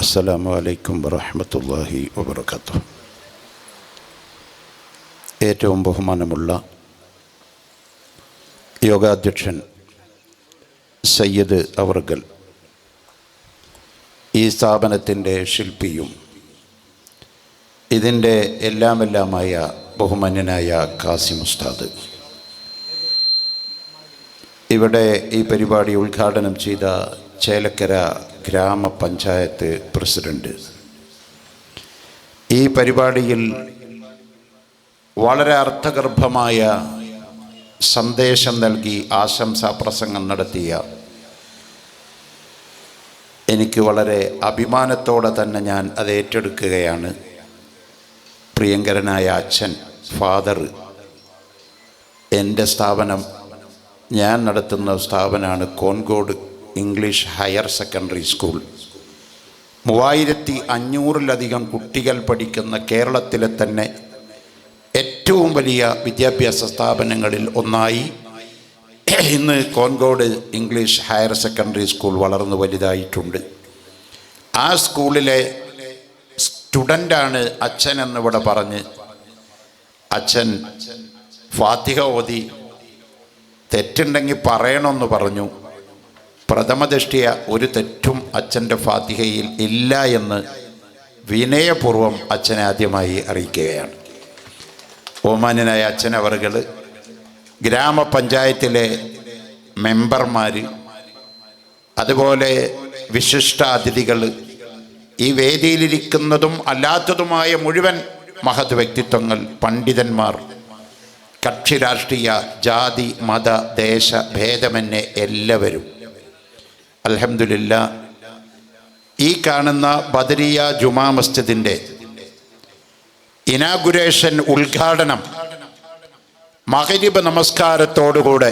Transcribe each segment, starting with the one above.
അസ്സലാമു അലൈക്കും വറഹ്മത്തുള്ളാഹി വബറകാതുഹു. ഏറ്റവും ബഹുമാനമുള്ള യോഗാധ്യക്ഷൻ സയ്യിദ് അവർകൾ, ഈ സ്ഥാപനത്തിൻ്റെ ശില്പിയും ഇതിൻ്റെ എല്ലാമെല്ലാമായ ബഹുമാന്യനായ കാസിം ഉസ്താദ്, ഇവിടെ ഈ പരിപാടി ഉദ്ഘാടനം ചെയ്ത ചേലക്കര ഗ്രാമപഞ്ചായത്ത് പ്രസിഡന്റ്, ഈ പരിപാടിയിൽ വളരെ അർത്ഥഗർഭമായ സന്ദേശം നൽകി ആശംസാ പ്രസംഗം നടത്തിയ, എനിക്ക് വളരെ അഭിമാനത്തോടെ തന്നെ ഞാൻ അത് ഏറ്റെടുക്കുകയാണ്, പ്രിയങ്കരനായ അച്ഛൻ ഫാദർ. എൻ്റെ സ്ഥാപനം, ഞാൻ നടത്തുന്ന സ്ഥാപനമാണ് കോൺകോട് ഇംഗ്ലീഷ് ഹയർ സെക്കൻഡറി സ്കൂൾ. 3500-ലധികം കുട്ടികൾ പഠിക്കുന്ന കേരളത്തിലെ തന്നെ ഏറ്റവും വലിയ വിദ്യാഭ്യാസ സ്ഥാപനങ്ങളിൽ ഒന്നായി ഇന്ന് കോൺകോട് ഇംഗ്ലീഷ് ഹയർ സെക്കൻഡറി സ്കൂൾ വളർന്നു വലുതായിട്ടുണ്ട്. ആ സ്കൂളിലെ സ്റ്റുഡൻ്റാണ് അച്ഛൻ എന്നിവിടെ പറഞ്ഞ് അച്ഛൻ ഫാത്തിഹ ഓതി തെറ്റുണ്ടെങ്കിൽ പറയണമെന്ന് പറഞ്ഞു. പ്രഥമദൃഷ്ടിയ ഒരു തെറ്റും അച്ഛൻ്റെ ഫാത്തിഹയിൽ ഇല്ല എന്ന് വിനയപൂർവ്വം അച്ഛനെ ആദ്യമായി അറിയിക്കുകയാണ്. ബഹുമാന്യനായ അച്ഛൻ അവർകൾ, ഗ്രാമപഞ്ചായത്തിലെ മെമ്പർമാർ, അതുപോലെ വിശിഷ്ട അതിഥികൾ, ഈ വേദിയിലിരിക്കുന്നതും അല്ലാത്തതുമായ മുഴുവൻ മഹത് വ്യക്തിത്വങ്ങൾ, പണ്ഡിതന്മാർ, കക്ഷി രാഷ്ട്രീയ ജാതി മത ദേശ ഭേദമന്യേ എല്ലാവരും, അൽഹംദുലില്ലാഹ്, ഈ കാണുന്ന ബദരിയ ജുമാ മസ്ജിദിൻ്റെ ഇനാഗുറേഷൻ ഉദ്ഘാടനം മഗ്രിബ് നമസ്കാരത്തോടുകൂടെ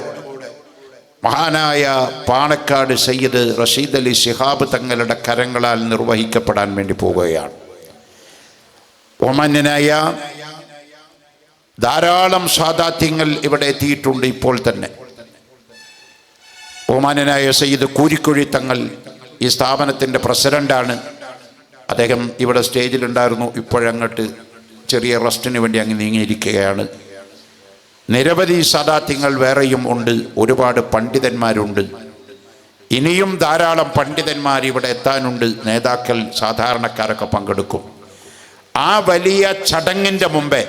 മഹാനായ പാണക്കാട് സയ്യിദ് റഷീദ് അലി ശിഹാബ് തങ്ങളുടെ കരങ്ങളാൽ നിർവഹിക്കപ്പെടാൻ വേണ്ടി പോവുകയാണ്. ബഹുമാന്യനായ ധാരാളം സാദാത്യങ്ങൾ ഇവിടെ എത്തിയിട്ടുണ്ട്. ഇപ്പോൾ തന്നെ ബഹുമാന്യനായ സയ്യിദ് കൂരിക്കുഴി തങ്ങൾ ഈ സ്ഥാപനത്തിൻ്റെ പ്രസിഡൻ്റാണ്. അദ്ദേഹം ഇവിടെ സ്റ്റേജിലുണ്ടായിരുന്നു, ഇപ്പോഴങ്ങോട്ട് ചെറിയ റെസ്റ്റിന് വേണ്ടി അങ്ങ് നീങ്ങിയിരിക്കുകയാണ്. നിരവധി സാദാത്യങ്ങൾ വേറെയും ഉണ്ട്, ഒരുപാട് പണ്ഡിതന്മാരുണ്ട്. ഇനിയും ധാരാളം പണ്ഡിതന്മാർ ഇവിടെ എത്താനുണ്ട്. നേതാക്കൾ, സാധാരണക്കാരൊക്കെ പങ്കെടുക്കും. ആ വലിയ ചടങ്ങിൻ്റെ മുമ്പേ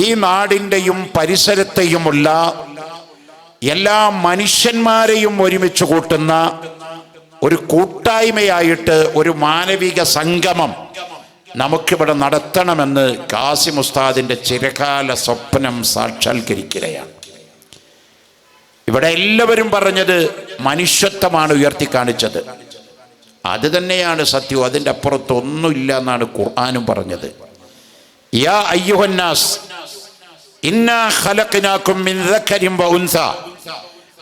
ഈ നാടിൻ്റെയും പരിസരത്തെയുമുള്ള എല്ലാ മനുഷ്യന്മാരെയും ഒരുമിച്ച് കൂട്ടുന്ന ഒരു കൂട്ടായ്മയായിട്ട് ഒരു മാനവിക സംഗമം നമുക്കിവിടെ നടത്തണമെന്ന് കാസിം ഉസ്താദിൻ്റെ ചിരകാല സ്വപ്നം സാക്ഷാത്കരിക്കുകയാണ്. ഇവിടെ എല്ലാവരും പറഞ്ഞത് മനുഷ്യത്വമാണ് ഉയർത്തി കാണിച്ചത്. അത് തന്നെയാണ് സത്യം, അതിൻ്റെ അപ്പുറത്തൊന്നുമില്ല എന്നാണ് ഖുർആനും പറഞ്ഞത്. യാ അയ്യുഹന്നാസ് ഇന്നാ ഖലഖനാകും മിൻ ദക്കരിൻ വ ഉൻസാ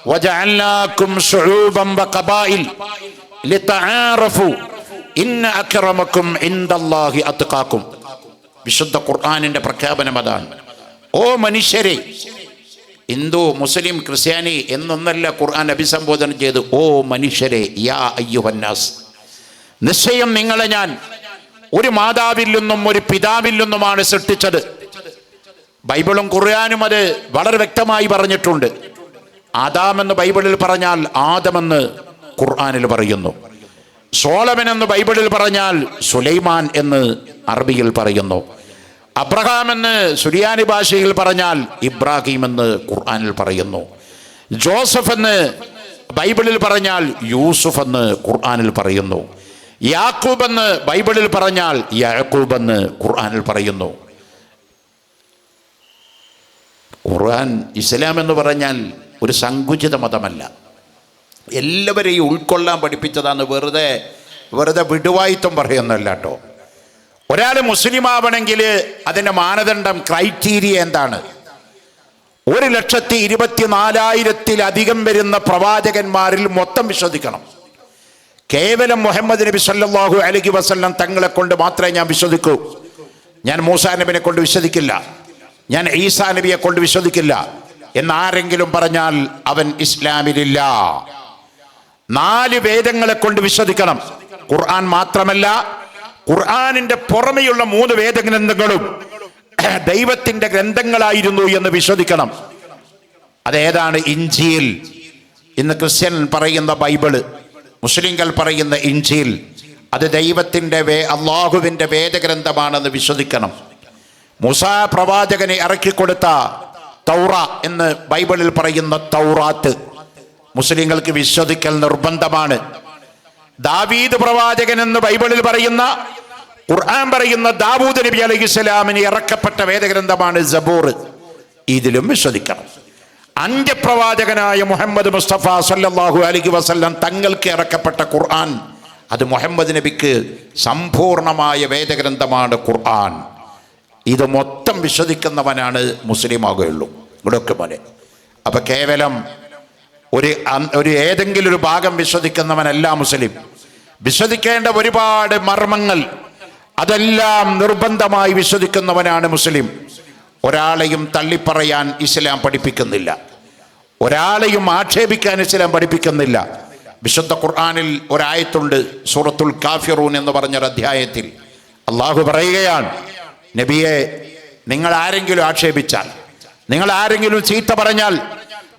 വജഅൽനാകും ശുഊബൻ വഖബായിൽ ലിതആറഫു ഇന്ന അക്രമക്കും ഇൻദല്ലാഹി അത്ഖാക്കും. വിശുദ്ധ ഖുർആനിന്റെ പ്രഖ്യാപനം അതാണ്. ഓ മനുഷ്യരെ, ഹിന്ദു മുസ്ലിം ക്രിസ്ത്യാനി എന്നൊന്നല്ല ഖുർആൻ അഭിസംബോധന ചെയ്ത്, ഓ മനുഷ്യരെ, യാ അയ്യുഹന്നാസ്, നിശ്ചയം നിങ്ങളെ ഞാൻ ഒരു മാതാവിൽ നിന്നും ഒരു പിതാവിൽ നിന്നുമാണ് സൃഷ്ടിച്ചത്. ബൈബിളും ഖുർആനും അത് വളരെ വ്യക്തമായി പറഞ്ഞിട്ടുണ്ട്. ആദാമെന്ന് ബൈബിളിൽ പറഞ്ഞാൽ ആദമെന്ന് ഖുർആനിൽ പറയുന്നു. സോളമൻ എന്ന് ബൈബിളിൽ പറഞ്ഞാൽ സുലൈമാൻ എന്ന് അറബിയിൽ പറയുന്നു. അബ്രഹാം എന്ന് സുറിയാനി ഭാഷയിൽ പറഞ്ഞാൽ ഇബ്രാഹിം എന്ന് ഖുർആനിൽ പറയുന്നു. ജോസഫ് എന്ന് ബൈബിളിൽ പറഞ്ഞാൽ യൂസുഫ് എന്ന് ഖുർആനിൽ പറയുന്നു. യാക്കൂബ് എന്ന് ബൈബിളിൽ പറഞ്ഞാൽ യാക്കൂബ് എന്ന് ഖുർആനിൽ പറയുന്നു. ഖുർആൻ, ഇസ്ലാം എന്ന് പറഞ്ഞാൽ ഒരു സങ്കുചിത മതമല്ല, എല്ലാവരെയും ഉൾക്കൊള്ളാൻ പഠിപ്പിച്ചതാണ്. വെറുതെ വിടുവായിത്വം പറയുന്നല്ല കേട്ടോ. ഒരാൾ മുസ്ലിം ആവണമെങ്കിൽ അതിൻ്റെ മാനദണ്ഡം, ക്രൈറ്റീരിയ എന്താണ്? 1,24,000-ലധികം വരുന്ന പ്രവാചകന്മാരിൽ മൊത്തം വിശ്വസിക്കണം. കേവലം മുഹമ്മദ് നബി സല്ലല്ലാഹു അലൈഹി വസല്ലം തങ്ങളെ കൊണ്ട് മാത്രമേ ഞാൻ വിശ്വസിക്കൂ. ഞാൻ മൂസാ നബിനെ കൊണ്ട് വിശ്വസിക്കില്ല, ഞാൻ ഈസാ നബിയെ കൊണ്ട് വിശ്വസിക്കില്ല എന്നാരെങ്കിലും പറഞ്ഞാൽ അവൻ ഇസ്ലാമിലില്ല. 4 വേദങ്ങളെ കൊണ്ട് വിശ്വസിക്കണം. ഖുർആൻ മാത്രമല്ല, ഖുർആനിന്റെ പുറമെയുള്ള 3 വേദഗ്രന്ഥങ്ങളും ദൈവത്തിന്റെ ഗ്രന്ഥങ്ങളായിരുന്നു എന്ന് വിശ്വസിക്കണം. അതേതാണ്? ഇഞ്ചീൽ. ഇന്ന് ക്രിസ്ത്യൻ പറയുന്ന ബൈബിള്, മുസ്ലിങ്ങൾ പറയുന്ന ഇഞ്ചീൽ, അത് ദൈവത്തിന്റെ അള്ളാഹുവിന്റെ വേദഗ്രന്ഥമാണെന്ന് വിശ്വസിക്കണം. മൂസാ പ്രവാചകനെ ഇറക്കിക്കൊടുത്ത തൗറ എന്ന് ബൈബിളിൽ പറയുന്ന തൗറാത്ത് മുസ്ലിങ്ങൾക്ക് വിശ്വസിക്കൽ നിർബന്ധമാണ്. ദാവീദ് പ്രവാചകൻ എന്ന് ബൈബിളിൽ പറയുന്ന, ഖുർആൻ പറയുന്ന ദാവൂദ് നബി അലൈഹിസ്സലാമിന് ഇറക്കപ്പെട്ട വേദഗ്രന്ഥമാണ് സബൂർ. ഇതിലും വിശ്വസിക്കണം. അന്ത്യപ്രവാചകനായ മുഹമ്മദ് മുസ്തഫ സല്ലല്ലാഹു അലൈഹി വസല്ലം തങ്ങൾക്ക് ഇറക്കപ്പെട്ട ഖുർആൻ, അത് മുഹമ്മദ് നബിക്ക് സമ്പൂർണമായ വേദഗ്രന്ഥമാണ് ഖുർആൻ. ഇത് മൊത്തം വിശ്വസിക്കുന്നവനാണ് മുസ്ലിം ആകുകയുള്ളൂ. ഇവിടെയൊക്കെ പോലെ. അപ്പൊ കേവലം ഒരു ഏതെങ്കിലും ഒരു ഭാഗം വിശ്വസിക്കുന്നവനല്ല മുസ്ലിം. വിശ്വസിക്കേണ്ട ഒരുപാട് മർമ്മങ്ങൾ, അതെല്ലാം നിർബന്ധമായി വിശ്വസിക്കുന്നവനാണ് മുസ്ലിം. ഒരാളെയും തള്ളിപ്പറയാൻ ഇസ്ലാം പഠിപ്പിക്കുന്നില്ല, ഒരാളെയും ആക്ഷേപിക്കാൻ ഇസ്ലാം പഠിപ്പിക്കുന്നില്ല. വിശുദ്ധ ഖുർആനിൽ ഒരായത്തുണ്ട്, സൂറത്തുൽ കാഫിറൂൻ എന്ന് പറഞ്ഞൊരു അധ്യായത്തിൽ അള്ളാഹു പറയുകയാണ്, നബിയെ, നിങ്ങൾ ആരെങ്കിലും ആക്ഷേപിച്ചാൽ, നിങ്ങൾ ആരെങ്കിലും ചീത്ത പറഞ്ഞാൽ,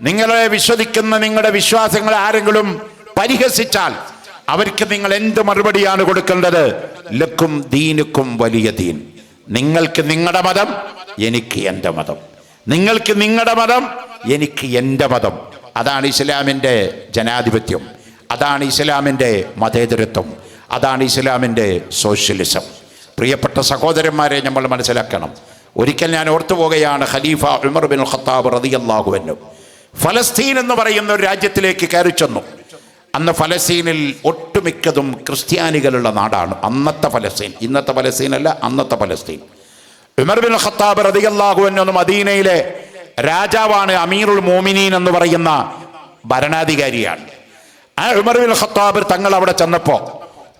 നിങ്ങളെ വിശ്വസിക്കുന്ന നിങ്ങളുടെ വിശ്വാസങ്ങളെ ആരെങ്കിലും പരിഹസിച്ചാൽ അവർക്ക് നിങ്ങൾ എന്ത് മറുപടിയാണ് കൊടുക്കേണ്ടത്? ലക്കും ദീനുക്കും വലിയ ദീൻ. നിങ്ങൾക്ക് നിങ്ങളുടെ മതം, എനിക്ക് എൻ്റെ മതം. നിങ്ങൾക്ക് നിങ്ങളുടെ മതം, എനിക്ക് എൻ്റെ മതം. അതാണ് ഇസ്ലാമിൻ്റെ ജനാധിപത്യം, അതാണ് ഇസ്ലാമിൻ്റെ മതേതരത്വം, അതാണ് ഇസ്ലാമിൻ്റെ സോഷ്യലിസം. പ്രിയപ്പെട്ട സഹോദരന്മാരെ, നമ്മൾ മനസ്സിലാക്കണം. ഒരിക്കൽ ഞാൻ ഓർത്തുപോകുകയാണ്, ഖലീഫ ഉമർ ബിൻ ഖത്താബ് റളിയല്ലാഹു അൻഹു ഫലസ്തീൻ എന്ന് പറയുന്ന ഒരു രാജ്യത്തിലേക്ക് കയറി ചെന്നു. അന്ന് ഫലസ്തീനിൽ ഒട്ടുമിക്കതും ക്രിസ്ത്യാനികളുള്ള നാടാണ്. അന്നത്തെ ഫലസ്തീൻ, ഇന്നത്തെ ഫലസ്തീൻ അല്ല, അന്നത്തെ ഫലസ്തീൻ. ഉമർ ബിൻ ഖത്താബ് റളിയല്ലാഹു അൻഹു മദീനയിലെ രാജാവാണ്, അമീറുൽ മോമിനീൻ എന്ന് പറയുന്ന ഭരണാധികാരിയാണ്. ആ ഉമർ ബിൻ ഖത്താബ് തങ്ങൾ അവിടെ ചെന്നപ്പോൾ,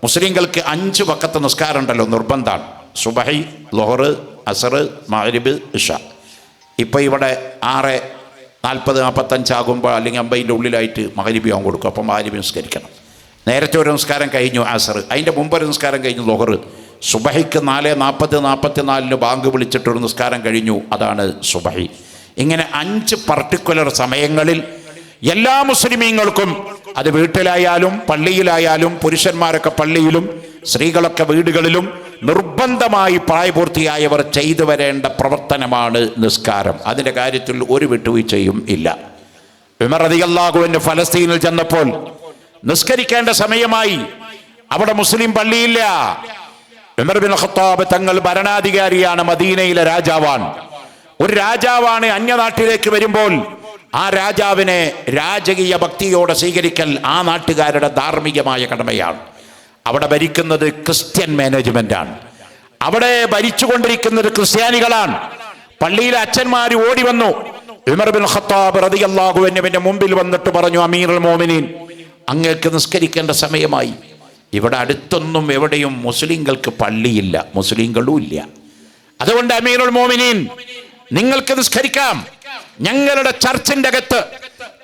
മുസ്ലിങ്ങൾക്ക് 5 വഖത്ത് നിസ്കാരം ഉണ്ടല്ലോ, നിർബന്ധമാണ്. സുബഹി, ളുഹർ, അസർ, മഗ്രിബ്, ഇശ. ഇപ്പം ഇവിടെ 6:40-45 ആകുമ്പോൾ അല്ലെങ്കിൽ 50ൻ്റെ ഉള്ളിലായിട്ട് മഗ്രിബ് ആകും കൊടുക്കും. അപ്പം മഗ്രിബ് നിസ്കരിക്കണം. നേരത്തെ ഒരു നിസ്കാരം കഴിഞ്ഞു അസർ, അതിൻ്റെ മുമ്പ് ഒരു നിസ്കാരം കഴിഞ്ഞു ളുഹർ. സുബഹിക്ക് 4:40-44 ബാങ്ക് വിളിച്ചിട്ടൊരു നിസ്കാരം കഴിഞ്ഞു, അതാണ് സുബഹി. ഇങ്ങനെ 5 പർട്ടിക്കുലർ സമയങ്ങളിൽ എല്ലാ മുസ്ലിമീങ്ങൾക്കും, അത് വീട്ടിലായാലും പള്ളിയിലായാലും, പുരുഷന്മാരൊക്കെ പള്ളിയിലും സ്ത്രീകളൊക്കെ വീടുകളിലും, നിർബന്ധമായി പ്രായപൂർത്തിയായവർ ചെയ്തു വരേണ്ട പ്രവർത്തനമാണ് നിസ്കാരം. അതിൻ്റെ കാര്യത്തിൽ ഒരു വിട്ടുവീഴ്ചയും ഇല്ല. ഉമർ റളിയല്ലാഹു അൻഹു ഫലസ്തീനിൽ ചെന്നപ്പോൾ നിസ്കരിക്കേണ്ട സമയമായി. അവിടെ മുസ്ലിം പള്ളിയില്ല. ഉമർ ബിൻ ഖത്താബ് തങ്ങൾ ഭരണാധികാരിയാണ്, മദീനയിലെ രാജാവാണ്. ഒരു രാജാവാണ് അന്യനാട്ടിലേക്ക് വരുമ്പോൾ ആ രാജാവിനെ രാജകീയ ഭക്തിയോടെ സ്വീകരിക്കൽ ആ നാട്ടുകാരുടെ ധാർമ്മികമായ കടമയാണ്. അവിടെ ഭരിക്കുന്നത് ക്രിസ്ത്യൻ മാനേജ്മെന്റാണ്. അവിടെ ഭരിച്ചുകൊണ്ടിരിക്കുന്നത് ക്രിസ്ത്യാനികളാണ്. പള്ളിയിലെ അച്ഛന്മാർ ഓടി വന്നു. ഉമർ ബിൻ ഖത്താബ് റളിയല്ലാഹു അൻഹുവിന്റെ മുമ്പിൽ വന്നിട്ട് പറഞ്ഞു, അമീറുൽ മോമിനീൻ, അങ്ങേക്ക് നിസ്കരിക്കേണ്ട സമയമായി. ഇവിടെ അടുത്തൊന്നും എവിടെയും മുസ്ലിങ്ങൾക്ക് പള്ളിയില്ല, മുസ്ലിങ്ങളും ഇല്ല. അതുകൊണ്ട് അമീറുൽ മോമിനീൻ, നിങ്ങൾക്ക് നിസ്കരിക്കാം. ഞങ്ങളുടെ ചർച്ചിന്റെ അകത്ത്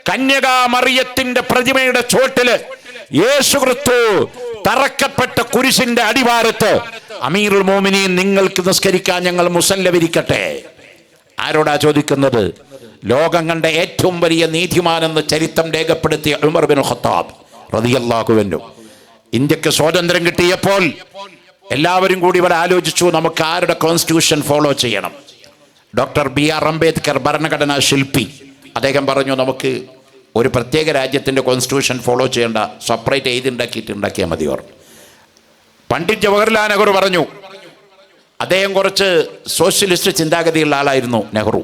കന്യകാ മറിയത്തിന്റെ പ്രതിമയുടെ ചോട്ടില് യേശു ക്രിസ്തു തറക്കപ്പെട്ട കുരിശിന്റെ അടിവാരത്ത് അമീറുൽ മോമിനീൻ, നിങ്ങൾക്ക് നിസ്കരിക്കാൻ ഞങ്ങൾ മുസല്ല വിരിക്കട്ടെ. ആരോടാ ചോദിക്കുന്നത്? ലോകം കണ്ട ഏറ്റവും വലിയ നീതിമാനെന്ന് ചരിത്രം രേഖപ്പെടുത്തിയ ഉമർ ബിൻ ഖത്താബ് റളിയല്ലാഹു അൻഹു. ഇന്ത്യക്ക് സ്വാതന്ത്ര്യം കിട്ടിയപ്പോൾ എല്ലാവരും കൂടി ഇവിടെ ആലോചിച്ചു, നമുക്ക് ആരുടെ കോൺസ്റ്റിറ്റ്യൂഷൻ ഫോളോ ചെയ്യണം. ഡോക്ടർ BR അംബേദ്കർ, ഭരണഘടനാ ശില്പി, അദ്ദേഹം പറഞ്ഞു, നമുക്ക് ഒരു പ്രത്യേക രാജ്യത്തിൻ്റെ കോൺസ്റ്റിറ്റ്യൂഷൻ ഫോളോ ചെയ്യേണ്ട, സെപ്പറേറ്റ് ഉണ്ടാക്കിയാൽ മതി. പണ്ഡിറ്റ് ജവഹർലാൽ നെഹ്റു പറഞ്ഞു, അദ്ദേഹം കുറച്ച് സോഷ്യലിസ്റ്റ് ചിന്താഗതിയുള്ള ആളായിരുന്നു നെഹ്റു.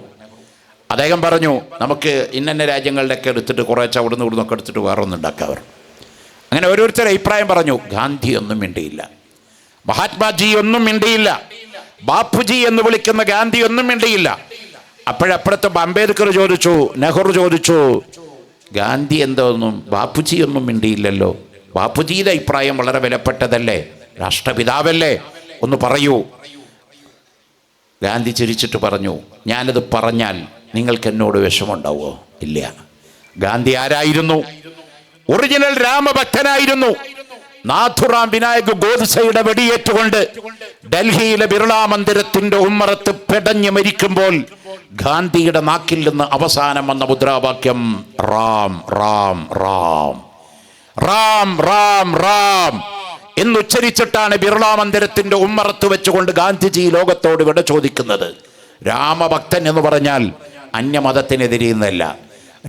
അദ്ദേഹം പറഞ്ഞു, നമുക്ക് ഇന്ന രാജ്യങ്ങളുടെയൊക്കെ എടുത്തിട്ട് കുറേശ്ശെ അവിടുന്ന് ഇവിടുന്നൊക്കെ എടുത്തിട്ട് വേറെ ഒന്നും ഉണ്ടാക്കാവർ. അങ്ങനെ ഓരോരുത്തർ അഭിപ്രായം പറഞ്ഞു. ഗാന്ധി ഒന്നും മിണ്ടിയില്ല, മഹാത്മാജി ഒന്നും മിണ്ടിയില്ല, ബാപ്പുജി എന്ന് വിളിക്കുന്ന ഗാന്ധി ഒന്നും മിണ്ടിയില്ല. അപ്പോഴപ്പുറത്ത് അംബേദ്കർ ചോദിച്ചു, നെഹ്റു ചോദിച്ചു, ഗാന്ധി എന്തോന്നും ബാപ്പുജി ഒന്നും മിണ്ടിയില്ലല്ലോ, ബാപ്പുജിയുടെ അഭിപ്രായം വളരെ വിലപ്പെട്ടതല്ലേ, രാഷ്ട്രപിതാവല്ലേ, ഒന്ന് പറയൂ. ഗാന്ധി ചിരിച്ചിട്ട് പറഞ്ഞു, ഞാനത് പറഞ്ഞാൽ നിങ്ങൾക്ക് എന്നോട് വിഷമമുണ്ടാവോ? ഇല്ല. ഗാന്ധി ആരായിരുന്നു? ഒറിജിനൽ രാമഭക്തനായിരുന്നു. നാഥുറാം വിനായക് ഗോഡ്സെയുടെ വെടിയേറ്റുകൊണ്ട് ഡൽഹിയിലെ ബിർള മന്ദിരത്തിന്റെ ഉമ്മറത്ത് പെടഞ്ഞു മരിക്കുമ്പോൾ ഗാന്ധിയുടെ നാക്കിൽ നിന്ന് അവസാനം വന്ന മുദ്രാവാക്യം റാം റാം റാം റാം റാം റാം എന്നുച്ചരിച്ചിട്ടാണ് ബിർള മന്ദിരത്തിന്റെ ഉമ്മറത്ത് വെച്ചുകൊണ്ട് ഗാന്ധിജി ലോകത്തോട് വിട ചോദിക്കുന്നത്. രാമഭക്തൻ എന്ന് പറഞ്ഞാൽ അന്യമതത്തിനെതിരെയെന്നല്ല.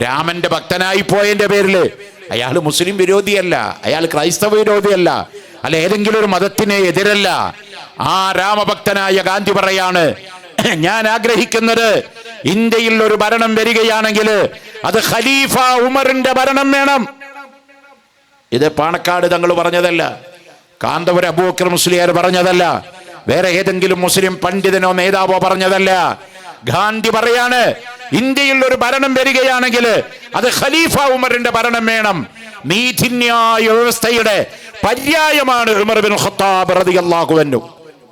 രാമന്റെ ഭക്തനായി പോയതിന്റെ പേരിൽ അയാൾ മുസ്ലിം വിരോധിയല്ല, അയാൾ ക്രൈസ്തവ വിരോധിയല്ല, അല്ല ഏതെങ്കിലും ഒരു മതത്തിനെ എതിരല്ല. ആ രാമഭക്തനായ ഗാന്ധി പറയാണ്, ഞാൻ ആഗ്രഹിക്കുന്നത് ഇന്ത്യയിൽ ഒരു ഭരണം വരികയാണെങ്കിൽ അത് ഖലീഫ ഉമറിന്റെ ഭരണം വേണം. ഇത് പാണക്കാട് തങ്ങൾ പറഞ്ഞതല്ല, കാന്തപുരം അബൂബക്കർ മുസ്ലിയാർ പറഞ്ഞതല്ല, വേറെ ഏതെങ്കിലും മുസ്ലിം പണ്ഡിതനോ നേതാവോ പറഞ്ഞതല്ല. ഗാന്ധി പറയാണ്, ഇന്ത്യയിൽ ഒരു ഭരണം വരികയാണെങ്കിൽ അത് ഖലീഫ ഉമറിന്റെ ഭരണം വേണം. നീതിന്യായ വ്യവസ്ഥയുടെ പര്യായമാണ് ഉമർ ബിൻ ഖത്താബ് റളിയല്ലാഹു അൻഹു.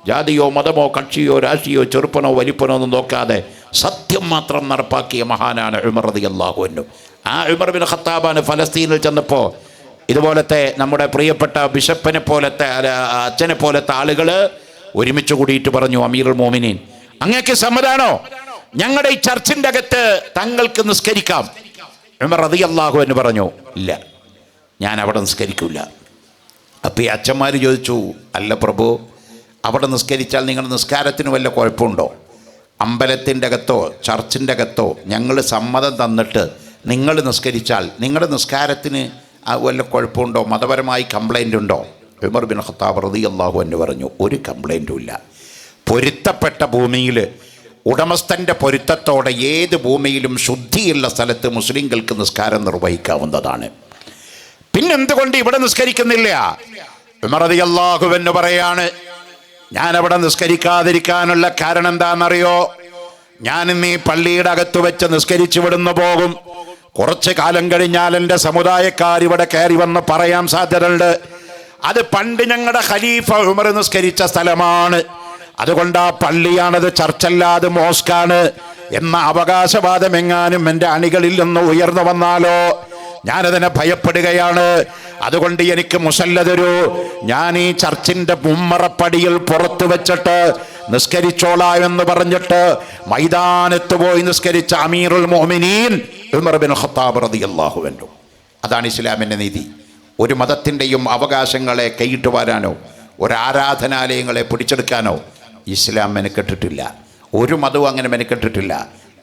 ജാതിയോ മതമോ കക്ഷിയോ രാഷ്ട്രീയോ ചെറുപ്പനോ വലിപ്പനോ ഒന്നും നോക്കാതെ സത്യം മാത്രം നടപ്പാക്കിയ മഹാനാണ് ഉമർ റളിയല്ലാഹു അൻഹു. ആ ഉമർ ബിൻ ഖത്താബാണ് ഫലസ്തീനിൽ ചെന്നപ്പോൾ ഇതുപോലത്തെ നമ്മുടെ പ്രിയപ്പെട്ട ബിഷപ്പിനെ പോലത്തെ അച്ഛനെ പോലത്തെ ആളുകൾ ഒരുമിച്ച് കൂടിയിട്ട് പറഞ്ഞു, അമീറുൽ മോമിനീൻ, അങ്ങേക്ക് സമ്മതാണോ ഞങ്ങളുടെ ഈ ചർച്ചിന്റെ അകത്ത് തങ്ങൾക്ക് നിസ്കരിക്കാം? ഉമർ റളിയല്ലാഹു അൻഹു പറഞ്ഞു, ഇല്ല, ഞാൻ അവിടെ നിസ്കരിക്കില്ല. അപ്പോൾ ഈ അച്ഛന്മാർ ചോദിച്ചു, അല്ല പ്രഭു, അവിടെ നിസ്കരിച്ചാൽ നിങ്ങളുടെ നിസ്കാരത്തിന് വല്ല കുഴപ്പമുണ്ടോ? അമ്പലത്തിൻ്റെ അകത്തോ ചർച്ചിൻ്റെ അകത്തോ ഞങ്ങൾ സമ്മതം തന്നിട്ട് നിങ്ങൾ നിസ്കരിച്ചാൽ നിങ്ങളുടെ നിസ്കാരത്തിന് വല്ല കുഴപ്പമുണ്ടോ? മതപരമായി കംപ്ലൈൻ്റ് ഉണ്ടോ? ഉമർ ബിൻ ഖത്താബ് റളിയല്ലാഹു അൻഹു പറഞ്ഞു, ഒരു കംപ്ലൈൻറ്റും ഇല്ല. പൊരുത്തപ്പെട്ട ഭൂമിയിൽ ഉടമസ്ഥൻ്റെ പൊരുത്തത്തോടെ ഏത് ഭൂമിയിലും ശുദ്ധിയുള്ള സ്ഥലത്ത് മുസ്ലിങ്ങൾക്ക് നിസ്കാരം നിർവഹിക്കാവുന്നതാണ്. പിന്നെന്തുകൊണ്ട് ഇവിടെ നിസ്കരിക്കുന്നില്ല? ഉമർ റളിയല്ലാഹു അൻഹു പറയാണ്, ഞാൻ അവിടെ നിസ്കരിക്കാതിരിക്കാനുള്ള കാരണം എന്താണെന്നറിയോ? ഞാൻ ഇന്ന് ഈ പള്ളിയുടെ അകത്ത് വെച്ച് നിസ്കരിച്ചു വിടുന്നു പോകും. കുറച്ച് കാലം കഴിഞ്ഞാൽ എൻ്റെ സമുദായക്കാർ ഇവിടെ കയറി വന്ന് പറയാൻ സാധ്യതയുണ്ട്, അത് പണ്ട് ഞങ്ങളുടെ ഖലീഫ ഉമർ നിസ്കരിച്ച സ്ഥലമാണ്, അതുകൊണ്ട് ആ പള്ളിയാണത്, ചർച്ചല്ലാതെ മോസ്കാണ് എന്ന അവകാശവാദം എങ്ങാനും എൻ്റെ അണികളിൽ നിന്ന് ഉയർന്നു വന്നാലോ? ഞാനതിനെ ഭയപ്പെടുകയാണ്. അതുകൊണ്ട് എനിക്ക് മുസല്ല തരൂ, ഞാൻ ഈ ചർച്ചിൻ്റെ ഉമ്മറപ്പടിയിൽ പുറത്തു വെച്ചിട്ട് നിസ്കരിച്ചോളാം എന്ന് പറഞ്ഞിട്ട് മൈതാനത്ത് പോയി നിസ്കരിച്ച അമീറുൽ മുഅ്മിനീൻ ഉമർ ബിൻ ഖത്താബ് റളിയല്ലാഹു അൻഹു. അതാണ് ഇസ്ലാമിൻ്റെ നീതി. ഒരു മതത്തിൻ്റെയും അവകാശങ്ങളെ കൈയിട്ട് വാരാനോ ഒരു ആരാധനാലയങ്ങളെ പിടിച്ചെടുക്കാനോ ഇസ്ലാം മെനക്കെട്ടിട്ടില്ല. ഒരു മതവും അങ്ങനെ മെനക്കെട്ടിട്ടില്ല.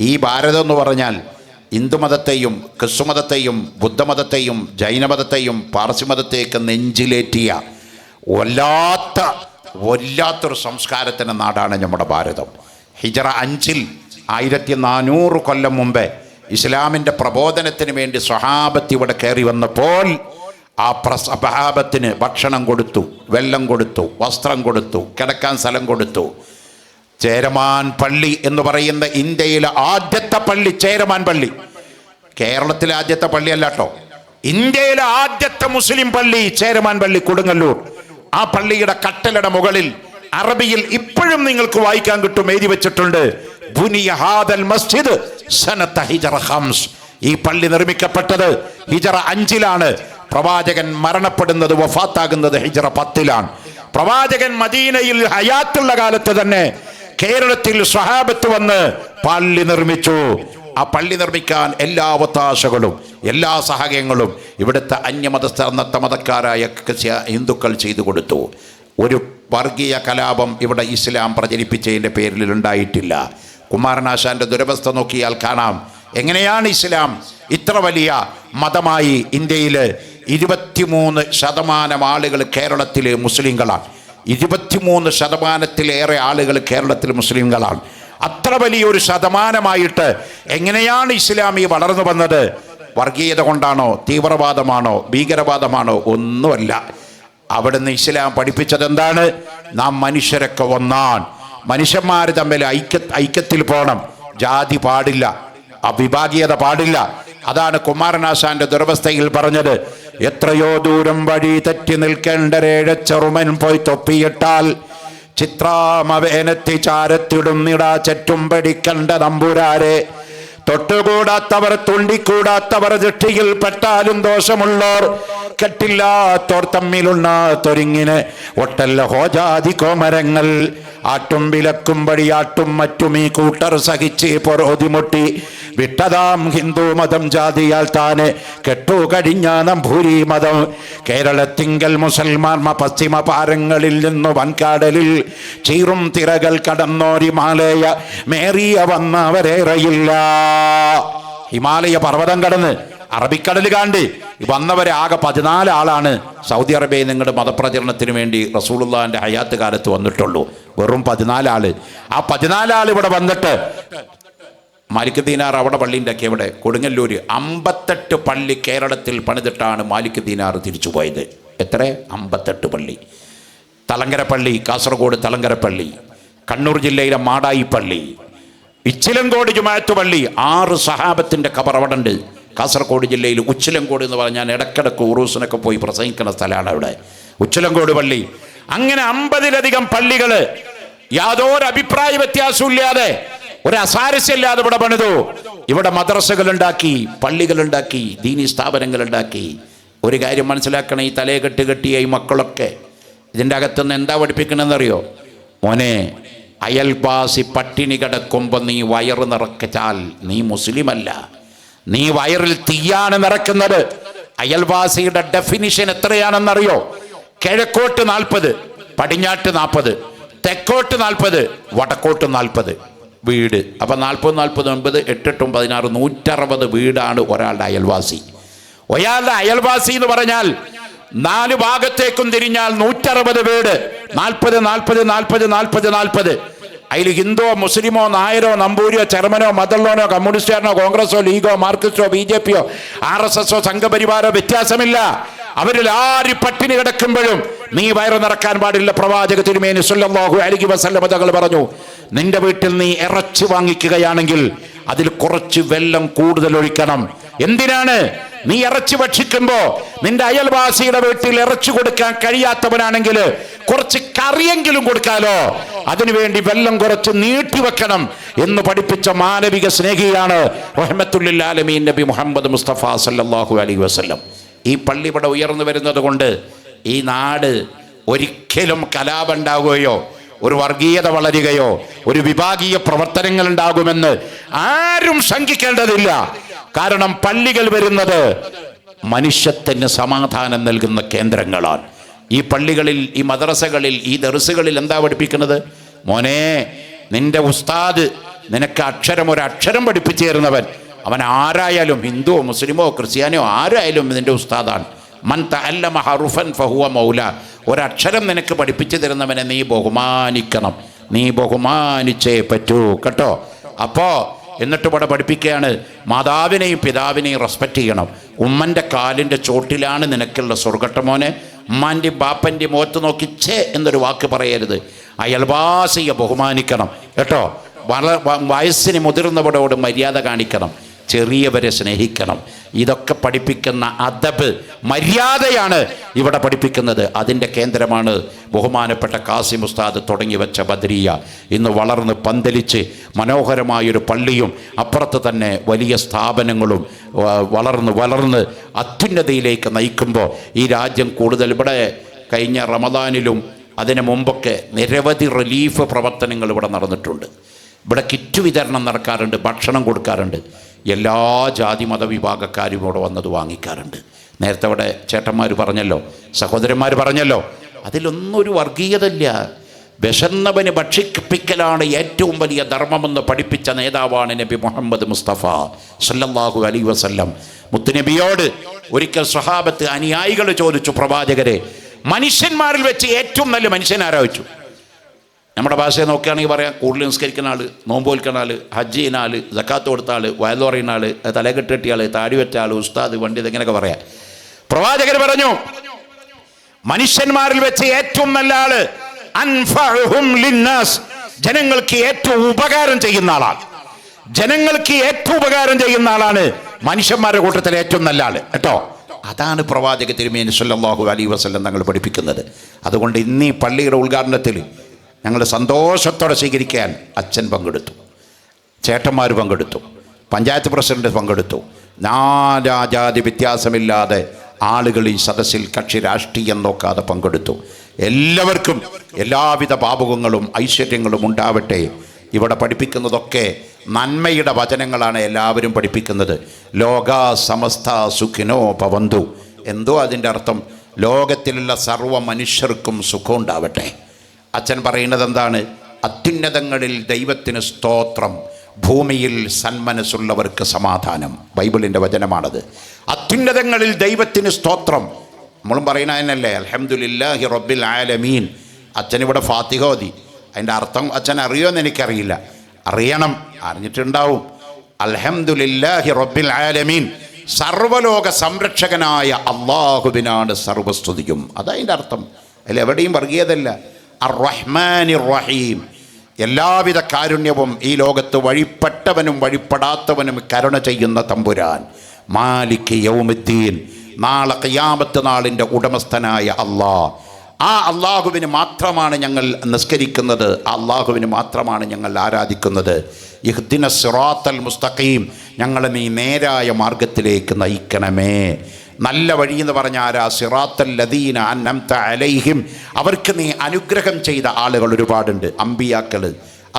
ഈ ഭാരതം എന്ന് പറഞ്ഞാൽ ഹിന്ദുമതത്തെയും ക്രിസ്തുമതത്തെയും ബുദ്ധമതത്തെയും ജൈനമതത്തെയും പാർസി മതത്തെയൊക്കെ നെഞ്ചിലേറ്റിയ വല്ലാത്തൊരു സംസ്കാരത്തിൻ്റെ നാടാണ് നമ്മുടെ ഭാരതം. ഹിജറ 5 1400 കൊല്ലം മുമ്പേ ഇസ്ലാമിൻ്റെ പ്രബോധനത്തിന് വേണ്ടി സ്വഹാബത്ത് ഇവിടെ കയറി വന്നപ്പോൾ ആ സ്വഹാബത്തിന് ഭക്ഷണം കൊടുത്തു, വെള്ളം കൊടുത്തു, വസ്ത്രം കൊടുത്തു, കിടക്കാൻ സ്ഥലം കൊടുത്തു. ചേരമാൻ പള്ളി എന്ന് പറയുന്ന ഇന്ത്യയിലെ ആദ്യത്തെ പള്ളി ചേരമാൻ പള്ളി, കേരളത്തിലെ ആദ്യത്തെ പള്ളിയല്ല കേട്ടോ, ഇന്ത്യയിലെ ആദ്യത്തെ മുസ്ലിം പള്ളി ചേരമാൻ പള്ളി കൊടുങ്ങല്ലൂർ. ആ പള്ളിയുടെ കട്ടലയുടെ മുകളിൽ അറബിയിൽ ഇപ്പോഴും നിങ്ങൾക്ക് വായിക്കാൻ കിട്ടും, എഴുതി വെച്ചിട്ടുണ്ട്, ബുനിയ ഹാദൽ മസ്ജിദ് സനത ഹിജറ 5. ഈ പള്ളി നിർമ്മിക്കപ്പെട്ടത് ഹിജറ 5 പ്രവാചകൻ മരണപ്പെടുന്നത് വഫാത്താകുന്നത് ഹിജറ 10. പ്രവാചകൻ മദീനയിൽ ഹയാത്തുള്ള കാലത്ത് തന്നെ കേരളത്തിൽ സ്വഹാബത്ത് വന്ന് പള്ളി നിർമ്മിച്ചു. ആ പള്ളി നിർമ്മിക്കാൻ എല്ലാ ഒത്താശകളും എല്ലാ സഹായങ്ങളും ഇവിടുത്തെ അന്യമതസ്ഥ അന്നത്തെ മതക്കാരായ ഹിന്ദുക്കൾ ചെയ്തു കൊടുത്തു. ഒരു വർഗീയ കലാപം ഇവിടെ ഇസ്ലാം പ്രചരിപ്പിച്ചതിൻ്റെ പേരിൽ ഉണ്ടായിട്ടില്ല. കുമാരനാശാന്റെ ദുരവസ്ഥ നോക്കിയാൽ കാണാം എങ്ങനെയാണ് ഇസ്ലാം ഇത്ര വലിയ മതമായി. ഇന്ത്യയിൽ 23% ആളുകൾ കേരളത്തിൽ മുസ്ലിങ്ങളാണ്. 23%-ത്തിലേറെ ആളുകൾ കേരളത്തിൽ മുസ്ലിങ്ങളാണ്. അത്ര വലിയൊരു ശതമാനമായിട്ട് എങ്ങനെയാണ് ഇസ്ലാമി വളർന്നു വന്നത്? വർഗീയത കൊണ്ടാണോ, തീവ്രവാദമാണോ, ഭീകരവാദമാണോ? ഒന്നുമല്ല. അവിടുന്ന് ഇസ്ലാം പഠിപ്പിച്ചത് എന്താണ്? നാം മനുഷ്യരൊക്കെ ഒന്നാണ്, മനുഷ്യന്മാർ തമ്മിൽ ഐക്യത്തിൽ പോകണം, ജാതി പാടില്ല, വിഭാഗീയത പാടില്ല. അതാണ് കുമാരനാശാന്റെ ദുരവസ്ഥയിൽ പറഞ്ഞത്, എത്രയോ ദൂരം വഴി തെറ്റി നിൽക്കേണ്ടരേഴ ചെറുമൻ പോയി തൊപ്പിയിട്ടാൽ ചിത്രാമവേനത്തി ചാരത്തിടും നിട ചറ്റും പഠിക്കണ്ട നമ്പുരാരെ തൊട്ടുകൂടാത്തവർ തുണ്ടിക്കൂടാത്തവർ ദൃഷ്ടിയിൽ പെട്ടാലും ദോഷമുള്ളോർ കെട്ടില്ലാത്തോർ തമ്മിലുണ്ണാത്തൊരിങ്ങിന് ഒട്ടല്ല ഹോജാതി കോമരങ്ങൾ ആട്ടും വിലക്കും വഴിയാട്ടും മറ്റും ഈ കൂട്ടർ സഹിച്ച് പൊറോതിമുട്ടി വിട്ടതാം ഹിന്ദു മതം ജാതിയാൽ താന് കെട്ടുകഴിഞ്ഞ നമ്പൂരി മതം കേരളത്തിങ്കൽ മുസൽമാൻ പശ്ചിമ പാരങ്ങളിൽ നിന്നു വൻകാടലിൽ ചീറും തിരകൾ കടന്നോരിമാലയ മേറിയ വന്നവരേറെയില്ല. ഹിമാലയ പർവ്വതം കടന്ന് അറബിക്കടൽ കാണ്ട് വന്നവരെ ആകെ 14 ആളാണ് സൗദി അറേബ്യയിൽ നിങ്ങളുടെ മതപ്രചരണത്തിന് വേണ്ടി റസൂലുള്ളാഹിന്റെ ഹയാത്ത് കാലത്ത് വന്നിട്ടുള്ളൂ. വെറും 14 ആള്. ആ 14 ആൾ ഇവിടെ വന്നിട്ട് മാലിക് ദീനാർ അവിടെ പള്ളി ഉണ്ടാക്കി. എവിടെ? കൊടുങ്ങല്ലൂർ. 58 പള്ളി കേരളത്തിൽ പണിതിട്ടാണ് മാലിക് ദീനാർ തിരിച്ചു പോയത്. എത്ര? 58 പള്ളി. തലങ്കര പള്ളി, കാസർഗോഡ് തലങ്കര പള്ളി, കണ്ണൂർ ജില്ലയിലെ മാടായി പള്ളി, ഇച്ചിലങ്കോട് ജുമാഅത്ത് പള്ളി. 6 സഹാബത്തിന്റെ ഖബർ അവിടെ ഉണ്ട്. കാസർഗോഡ് ജില്ലയിൽ ഉച്ചിലങ്കോട് എന്ന് പറഞ്ഞാൽ ഇടക്കിടക്ക് ഉറൂസിനൊക്കെ പോയി പ്രസംഗിക്കുന്ന സ്ഥലമാണ് അവിടെ ഉച്ചിലങ്കോട് പള്ളി. അങ്ങനെ 50-ലധികം പള്ളികൾ യാതൊരു അഭിപ്രായ വ്യത്യാസവും ഇല്ലാതെ, ഒരു അസാരസ്യമില്ലാതെ ഇവിടെ പണിതു. ഇവിടെ മദ്രസകൾ ഉണ്ടാക്കി, പള്ളികൾ ഉണ്ടാക്കി, ദീനി സ്ഥാപനങ്ങൾ ഉണ്ടാക്കി. ഒരു കാര്യം മനസ്സിലാക്കണം, ഈ തലയെ കെട്ടിയ ഈ മക്കളൊക്കെ ഇതിൻ്റെ അകത്തുനിന്ന് എന്താ പഠിപ്പിക്കണമെന്നറിയോ? മോനെ, അയൽവാസി പട്ടിണി കിടക്കുമ്പോൾ നീ വയറ് നിറച്ചാൽ നീ മുസ്ലിമല്ല, നീ വയറിൽ തീയാണ് നിറക്കുന്നത്. അയൽവാസിയുടെ ഡെഫിനിഷൻ എത്രയാണെന്നറിയോ? കിഴക്കോട്ട് 40, പടിഞ്ഞാട്ട് 40, തെക്കോട്ട് 40, വടക്കോട്ട് 40 വീട്. അപ്പം 40, 49, 8, 16, 160 വീടാണ് ഒരാളുടെ അയൽവാസി. ഒരാളുടെ അയൽവാസി എന്ന് പറഞ്ഞാൽ 4 ഭാഗത്തേക്കും തിരിഞ്ഞാൽ 160 വീട്. 40, 40, 40, 40, 40. അതിൽ ഹിന്ദുവോ മുസ്ലിമോ നായരോ നമ്പൂരിയോ ചെറുമനോ മദർലോനോ കമ്മ്യൂണിസ്റ്റുകാരനോ കോൺഗ്രസോ ലീഗോ മാർക്സിസ്റ്റോ BJP യോ RSS സംഘപരിവാരോ വ്യത്യാസമില്ല. അവരിൽ ആര് പട്ടിണി കിടക്കുമ്പോഴും നീ വയറ് നിറക്കാൻ പാടില്ല. പ്രവാചക തിരുമേനി സല്ലല്ലാഹു അലൈഹി വസല്ലം തങ്ങൾ പറഞ്ഞു, നിന്റെ വീട്ടിൽ നീ ഇറച്ചി വാങ്ങിക്കുകയാണെങ്കിൽ അതിൽ കുറച്ച് വെള്ളം കൂടുതൽ ഒഴിക്കണം. എന്തിനാണ്? നീ ഇറച്ചി ഭക്ഷിക്കുമ്പോ നിന്റെ അയൽവാസിയുടെ വീട്ടിൽ ഇറച്ചി കൊടുക്കാൻ കഴിയാത്തവനാണെങ്കിൽ കുറച്ച് കറിയെങ്കിലും കൊടുക്കാലോ. അതിനുവേണ്ടി വെള്ളം കുറച്ച് നീട്ടിവെക്കണം എന്ന് പഠിപ്പിച്ച മാനവിക സ്നേഹിയാണ് റഹ്മത്തുൽ ആലമീൻ നബി മുഹമ്മദ് മുസ്തഫ സല്ലല്ലാഹു അലൈഹി വസല്ലം. ഈ പള്ളി ഇവിടെ ഉയർന്നു വരുന്നത് കൊണ്ട് ഈ നാട് ഒരിക്കലും കലാപം ഉണ്ടാവുകയോ ഒരു വർഗീയത വളരുകയോ ഒരു വിഭാഗീയ പ്രവർത്തനങ്ങൾ ഉണ്ടാകുമെന്ന് ആരും ശങ്കിക്കേണ്ടതില്ല. കാരണം പള്ളികൾ വരുന്നത് മനുഷ്യത്തിന് സമാധാനം നൽകുന്ന കേന്ദ്രങ്ങളാണ്. ഈ പള്ളികളിൽ, ഈ മദ്രസകളിൽ, ഈ ദർസുകളിൽ എന്താ പഠിപ്പിക്കുന്നത്? മോനെ, നിന്റെ ഉസ്താദ് നിനക്ക് ഒരക്ഷരം പഠിപ്പിച്ചു തരുന്നവൻ, അവൻ ആരായാലും ഹിന്ദുവോ മുസ്ലിമോ ക്രിസ്ത്യാനിയോ ആരായാലും നിന്റെ ഉസ്താദാണ്. മൻ തഅല്ലമ ഹറുഫൻ ഫഹുവ മൗല. ഒരക്ഷരം നിനക്ക് പഠിപ്പിച്ചു തരുന്നവനെ നീ ബഹുമാനിക്കണം, നീ ബഹുമാനിച്ചേ പറ്റൂ കേട്ടോ. അപ്പോൾ എന്നിട്ട് ഇവിടെ പഠിപ്പിക്കുകയാണ്, മാതാവിനെയും പിതാവിനെയും റെസ്പെക്റ്റ് ചെയ്യണം. ഉമ്മൻ്റെ കാലിൻ്റെ ചോട്ടിലാണ് നിനക്കുള്ള സ്വർഗ്ഗം മോനെ. ഉമ്മാൻ്റെയും ബാപ്പൻ്റെയും മുഖത്ത് നോക്കി ഛേ എന്നൊരു വാക്ക് പറയരുത്. അയൽവാസിയെ ബഹുമാനിക്കണം കേട്ടോ. വയസ്സിന് മുതിർന്നവരോട് മര്യാദ കാണിക്കണം, ചെറിയവരെ സ്നേഹിക്കണം. ഇതൊക്കെ പഠിപ്പിക്കുന്ന അദബ്, മര്യാദയാണ് ഇവിടെ പഠിപ്പിക്കുന്നത്. അതിൻ്റെ കേന്ദ്രമാണ് ബഹുമാനപ്പെട്ട കാസിം ഉസ്താദ് തുടങ്ങി വെച്ച ബദരിയ. ഇന്ന് വളർന്ന് പന്തലിച്ച് മനോഹരമായൊരു പള്ളിയും അപ്പുറത്ത് തന്നെ വലിയ സ്ഥാപനങ്ങളും വളർന്ന് അത്യുന്നതയിലേക്ക് നയിക്കുമ്പോൾ ഈ രാജ്യം കൂടുതൽ, ഇവിടെ കഴിഞ്ഞ റമദാനിലും അതിന് മുമ്പൊക്കെ നിരവധി റിലീഫ് പ്രവർത്തനങ്ങൾ ഇവിടെ നടന്നിട്ടുണ്ട്. ഇവിടെ കിറ്റ് വിതരണം നടക്കാറുണ്ട്, ഭക്ഷണം കൊടുക്കാറുണ്ട്. എല്ലാ ജാതി മതവിഭാഗക്കാരും ഇവിടെ വന്നത് വാങ്ങിക്കാറുണ്ട്. നേരത്തെ ഇവിടെ ചേട്ടന്മാർ പറഞ്ഞല്ലോ, സഹോദരന്മാർ പറഞ്ഞല്ലോ, അതിലൊന്നും ഒരു വർഗീയതയില്ല. വിശന്നവന് ഭക്ഷിപ്പിക്കലാണ് ഏറ്റവും വലിയ ധർമ്മമെന്ന് പഠിപ്പിച്ച നേതാവാണ് നബി മുഹമ്മദ് മുസ്തഫ സല്ലല്ലാഹു അലൈഹി വസല്ലം. മുത്തുനബിയോട് ഒരിക്കൽ സ്വഹാബത്ത് അനുയായികൾ ചോദിച്ചു, പ്രവാചകരെ, മനുഷ്യന്മാരിൽ വെച്ച് ഏറ്റവും നല്ല മനുഷ്യൻ ആരാധിച്ചു? നമ്മുടെ ഭാഷയെ നോക്കുകയാണെങ്കിൽ പറയാം, കൂടുതൽ നിസ്കരിക്കുന്ന ആൾ, നോമ്പ് നോൽക്കുന്ന ആൾ, ഹജ്ജ് ചെയ്യുന്ന ആൾ, സക്കാത്ത് കൊടുത്ത ആൾ, വയൽ പറയുന്ന ആൾ, തലകെട്ട് കെട്ടിയ ആൾ, താടി വെച്ച ആൾ, ഉസ്താദ്, പണ്ഡിത്, ഇങ്ങനെയൊക്കെ പറയാം. പ്രവാചകർ പറഞ്ഞു, മനുഷ്യന്മാരിൽ വെച്ച് ഏറ്റവും നല്ല ആള് അൻഫഉഹും ലിന്നാസ്, ജനങ്ങൾക്ക് ഏറ്റവും ഉപകാരം ചെയ്യുന്ന ആളാണ്. ജനങ്ങൾക്ക് ഏറ്റവും ഉപകാരം ചെയ്യുന്ന ആളാണ് മനുഷ്യന്മാരുടെ കൂട്ടത്തിൽ ഏറ്റവും നല്ല ആള് കേട്ടോ. അതാണ് പ്രവാചക തിരുമേനി സല്ലല്ലാഹു അലൈഹി വസല്ലം തങ്ങൾ പഠിപ്പിക്കുന്നത്. അതുകൊണ്ട് ഇന്ന് ഈ പള്ളിയുടെ ഉദ്ഘാടനത്തിൽ ഞങ്ങൾ സന്തോഷത്തോടെ സ്വീകരിക്കാൻ അച്ഛൻ പങ്കെടുത്തു, ചേട്ടന്മാർ പങ്കെടുത്തു, പഞ്ചായത്ത് പ്രസിഡന്റ് പങ്കെടുത്തു. നാനാജാതി വ്യത്യാസമില്ലാതെ ആളുകൾ ഈ സദസ്സിൽ കക്ഷി രാഷ്ട്രീയം നോക്കാതെ പങ്കെടുത്തു. എല്ലാവർക്കും എല്ലാവിധ ഭാവുകങ്ങളും ഐശ്വര്യങ്ങളും ഉണ്ടാവട്ടെ. ഇവിടെ പഠിപ്പിക്കുന്നതൊക്കെ നന്മയുടെ വചനങ്ങളാണ് എല്ലാവരും പഠിപ്പിക്കുന്നത്. ലോക സമസ്ത സുഖിനോ ഭവന്തു. എന്തോ അതിൻ്റെ അർത്ഥം? ലോകത്തിലുള്ള സർവ്വ മനുഷ്യർക്കും സുഖം ഉണ്ടാവട്ടെ. അച്ഛൻ പറയുന്നത് എന്താണ്? അത്യുന്നതങ്ങളിൽ ദൈവത്തിന് സ്തോത്രം, ഭൂമിയിൽ സന്മനസ്സുള്ളവർക്ക് സമാധാനം. ബൈബിളിൻ്റെ വചനമാണത്. അത്യുന്നതങ്ങളിൽ ദൈവത്തിന് സ്തോത്രം. നമ്മളും പറയുന്ന അതിനല്ലേ അൽഹംദുലില്ലാഹി റബ്ബിൽ ആലമീൻ. അച്ഛനിവിടെ ഫാത്തിഹ ഓതി. അതിൻ്റെ അർത്ഥം അച്ഛൻ അറിയുമെന്ന് എനിക്കറിയില്ല. അറിയണം, അറിഞ്ഞിട്ടുണ്ടാവും. അൽഹംദുലില്ലാഹി റബ്ബിൽ ആലമീൻ, സർവ്വലോക സംരക്ഷകനായ അള്ളാഹുവിനാണ് സർവസ്തുതിയും. അതതിൻ്റെ അർത്ഥം. അതിലെവിടെയും വർഗീയതല്ല. അർ റഹ്മാനിർ റഹീം, എല്ലാവിധ കാരുണ്യവും ഈ ലോകത്ത് വഴിപ്പെട്ടവനും വഴിപ്പെടാത്തവനും കരുണ ചെയ്യുന്ന തമ്പുരാൻ. മാലിക് യൗമുദ്ദീൻ, നാളെ ഖിയാമത്ത് നാളിൻ്റെ ഉടമസ്ഥനായ അള്ളാഹ്. ആ അള്ളാഹുവിന് മാത്രമാണ് ഞങ്ങൾ നിസ്കരിക്കുന്നത്, ആ അള്ളാഹുവിന് മാത്രമാണ് ഞങ്ങൾ ആരാധിക്കുന്നത്. ഇഹ്ദിന സിറാത്തൽ മുസ്തഖീം, ഞങ്ങളെ നീ നേരായ മാർഗത്തിലേക്ക് നയിക്കണമേ. നല്ല വഴി എന്ന് പറഞ്ഞാൽ ആരാ? സിറാത്തൽ ലദീന അൻഅംത അലൈഹിം, അവർക്ക് നീ അനുഗ്രഹം ചെയ്ത ആളുകൾ ഒരുപാടുണ്ട്. അമ്പിയാക്കൾ,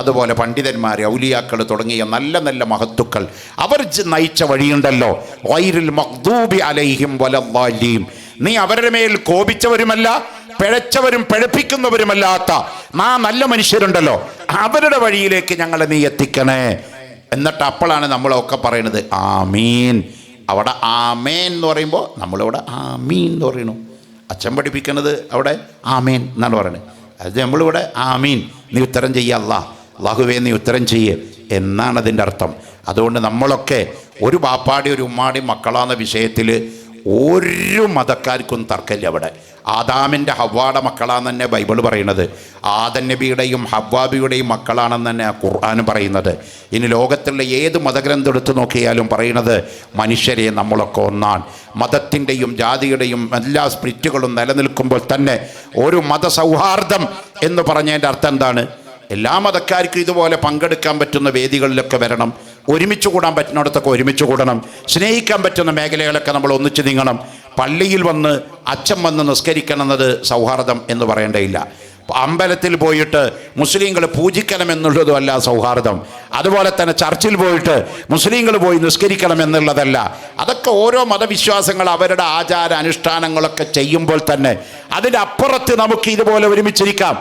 അതുപോലെ പണ്ഡിതന്മാർ, ഔലിയാക്കൾ തുടങ്ങിയ നല്ല നല്ല മഹത്തുക്കൾ, അവർ നയിച്ച വഴിയുണ്ടല്ലോ. ഗൈറുൽ മഗ്ദൂബി അലൈഹിം വലദ്ദാലീൻ, നീ അവരുടെ മേൽ കോപിച്ചവരുമല്ല പിഴച്ചവരും പിഴപ്പിക്കുന്നവരുമല്ലാത്ത നല്ല മനുഷ്യരുണ്ടല്ലോ, അവരുടെ വഴിയിലേക്ക് ഞങ്ങളെ നീ എത്തിക്കണേ. എന്നിട്ട് അപ്പോഴാണ് നമ്മളൊക്കെ പറയുന്നത് ആമീൻ. അവിടെ ആമേൻ എന്ന് പറയുമ്പോൾ നമ്മളിവിടെ ആമീൻ എന്ന് പറയണു. അച്ഛൻ പഠിപ്പിക്കുന്നത് അവിടെ ആമേൻ എന്നാണ് പറയുന്നത്. അത് നമ്മളിവിടെ ആമീൻ, നീ ഉത്തരം ചെയ്യുക അള്ളാഹുവേ നീ ഉത്തരം ചെയ്യേ എന്നാണ് അതിൻ്റെ അർത്ഥം. അതുകൊണ്ട് നമ്മളൊക്കെ ഒരു ബാപ്പാടി ഒരു ഉമ്മാടി മക്കളാന്ന വിഷയത്തിൽ ഒരു മതക്കാർക്കും തർക്കമില്ല. അവിടെ ആദാമിൻ്റെ ഹവ്വാടെ മക്കളാണെന്ന് തന്നെ ബൈബിൾ പറയുന്നത്. ആദം നബിയുടെയും ഹവ്വാബിയുടെയും മക്കളാണെന്ന് തന്നെ ഖുർആൻ പറയുന്നത്. ഇനി ലോകത്തുള്ള ഏത് മതഗ്രന്ഥം എടുത്തു നോക്കിയാലും പറയുന്നത് മനുഷ്യരെ നമ്മളൊക്കെ ഒന്നാണ്. മതത്തിൻ്റെയും ജാതിയുടെയും എല്ലാ സ്പിരിറ്റുകളും നിലനിൽക്കുമ്പോൾ തന്നെ ഒരു മതസൗഹാർദ്ദം എന്ന് പറഞ്ഞതിൻ്റെ അർത്ഥം എന്താണ്? എല്ലാ മതക്കാർക്കും ഇതുപോലെ പങ്കെടുക്കാൻ പറ്റുന്ന വേദികളിലൊക്കെ വരണം, ഒരുമിച്ച് കൂടാൻ പറ്റുന്നിടത്തൊക്കെ ഒരുമിച്ച് കൂടണം, സ്നേഹിക്കാൻ പറ്റുന്ന മേഖലകളൊക്കെ നമ്മൾ ഒന്നിച്ച് നീങ്ങണം. പള്ളിയിൽ വന്ന് അച്ഛൻ വന്ന് നിസ്കരിക്കണം എന്നത് സൗഹാർദ്ദം എന്ന് പറയേണ്ടയില്ല. അമ്പലത്തിൽ പോയിട്ട് മുസ്ലിങ്ങൾ പൂജിക്കണം എന്നുള്ളതും അല്ല സൗഹാർദ്ദം. അതുപോലെ തന്നെ ചർച്ചിൽ പോയിട്ട് മുസ്ലിങ്ങൾ പോയി നിസ്കരിക്കണം എന്നുള്ളതല്ല. അതൊക്കെ ഓരോ മതവിശ്വാസങ്ങൾ അവരുടെ ആചാര അനുഷ്ഠാനങ്ങളൊക്കെ ചെയ്യുമ്പോൾ തന്നെ അതിൻ്റെ അപ്പുറത്ത് നമുക്ക് ഇതുപോലെ ഒരുമിച്ചിരിക്കാം,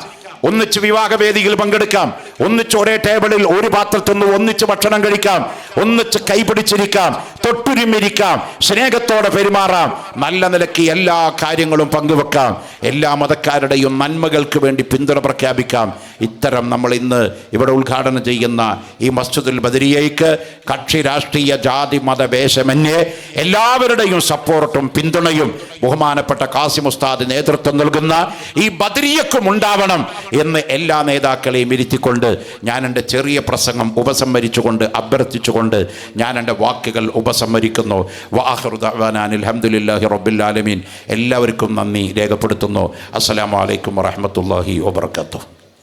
ഒന്നിച്ച് വിവാഹവേദിയിൽ പങ്കെടുക്കാം, ഒന്നിച്ച് ഒരേ ടേബിളിൽ ഒരു പാത്രത്തിൽ നിന്ന് ഒന്നിച്ച് ഭക്ഷണം കഴിക്കാം, ഒന്നിച്ച് കൈപിടിച്ചിരിക്കാം, തൊട്ടുരുമിരിക്കാം, സ്നേഹത്തോടെ പെരുമാറാം, നല്ല നിലയ്ക്ക് എല്ലാ കാര്യങ്ങളും പങ്കുവെക്കാം, എല്ലാ മതക്കാരുടെയും നന്മകൾക്ക് വേണ്ടി പിന്തുണ പ്രഖ്യാപിക്കാം. ഇത്തരം നമ്മൾ ഇന്ന് ഇവിടെ ഉദ്ഘാടനം ചെയ്യുന്ന ഈ മസ്ജിദുൽ ബദരിയയ്ക്ക് കക്ഷി രാഷ്ട്രീയ ജാതി മതവേഷമന്യേ എല്ലാവരുടെയും സപ്പോർട്ടും പിന്തുണയും ബഹുമാനപ്പെട്ട കാസിം ഉസ്താദ് നേതൃത്വം നൽകുന്ന ഈ ബദരിയക്കും ഉണ്ടാവണം എന്ന് എല്ലാ നേതാക്കളെയും ഇരുത്തിക്കൊണ്ട് ഞാൻ എൻ്റെ ചെറിയ പ്രസംഗം ഉപസംഹരിച്ചുകൊണ്ട് അഭ്യർത്ഥിച്ചുകൊണ്ട് ഞാൻ എൻ്റെ വാക്കുകൾ ഉപസംഹരിക്കുന്നു. വആഖിറു ദഅ്വാനാ അൽഹംദുലില്ലാഹി റബ്ബിൽ ആലമീൻ. എല്ലാവർക്കും നന്ദി രേഖപ്പെടുത്തുന്നു. അസ്സലാമു അലൈക്കും വറഹ്മത്തുള്ളാഹി വബറകാതുഹു.